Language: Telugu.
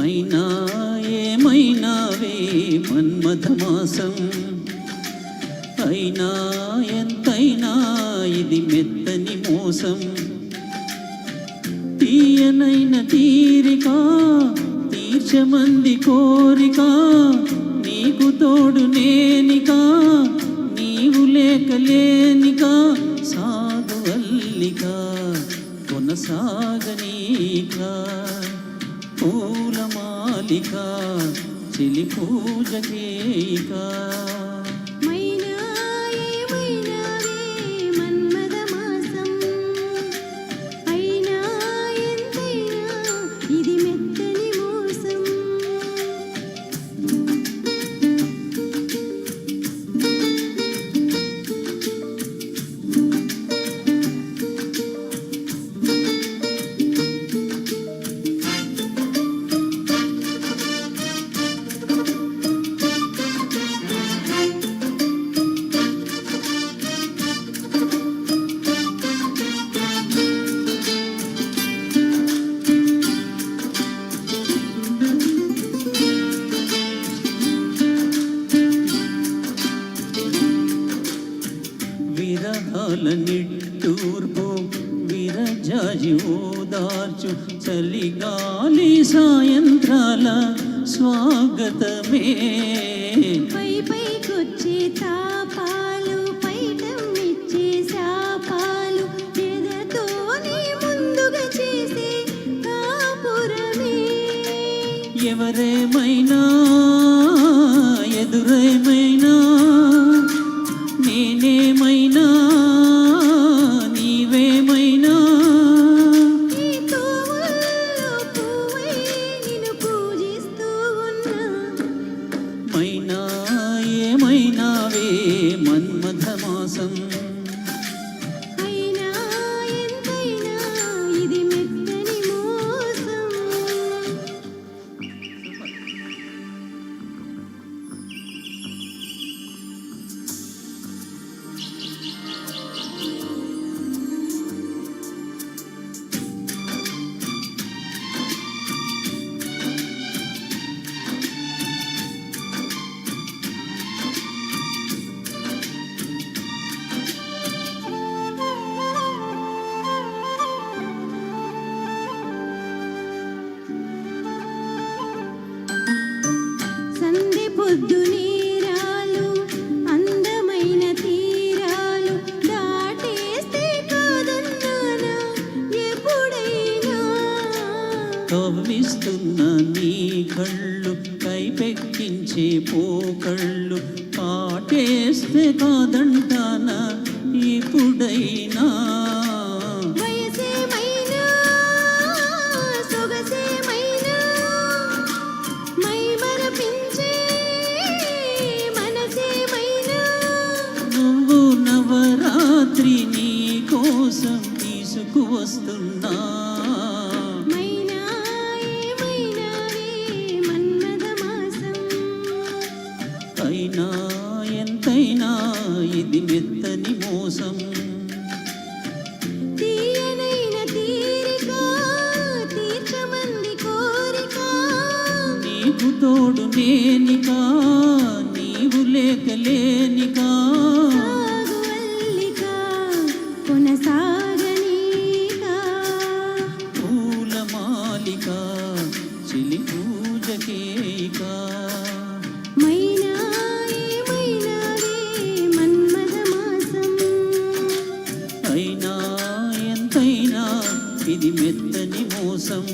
ఏమైనా ఏమైనావే మన్మథమాసం, అయినా ఎంతైనా ఇది మెత్తని మోసం. తీయనైన తీరిక తీర్చమంది కోరిక, నీకు తోడు నేనిక నీవు లేకలేనిక. సాగు అల్లిక కొనసాగనీక, పూలమాలిక చెలి పూజకేక. విరహాల నిట్టూర్పు విరజాజి ఓదార్చు, చలిగాలి సాయంత్రాల స్వాగతమే. పై పైకొచ్చే తాపాలు పైటమిచ్చే శాపాలు, ఎదతోనే ముందుగా చేసే కాపురమే. ఎవరేమైనా ఎదురేమైనా నేనేమైనా నీవేమైనా, ఈ తోవల్లో పువ్వై నిన్ను పూజిస్తూ ఉన్నా. మైనా ఏమైనావే మన్మథమాసం, అయినా ఎంతైనా ఇది మెత్తని మోసం. పొద్దు నీరాలు అందమైన తీరాలు దాటేస్తే కాదన్నానా ఎప్పుడైనా. కవ్విస్తున్న నీ కళ్ళు కైపెక్కించే పోకళ్ళు, కాటేస్తే కాదంటానా ఎప్పుడైనా. నవరాత్రి నీ కోసం తీసుకువస్తున్నా. మైనా ఏమైనావే మన్మథమాసం, అయినా ఎంతైనా ఇది మెత్తని మోసం. తీయనైన తీరిక తీర్చమంది కోరిక, నీకు తోడు నేనిక నీవు లేకలేనిక. కొనసాగనీక, పూలమాలిక చెలి పూజకేక. మైనా ఏమైనావే మన్మథమాసం, అయినా ఎంతైనా ఇది మెత్తని మోసం.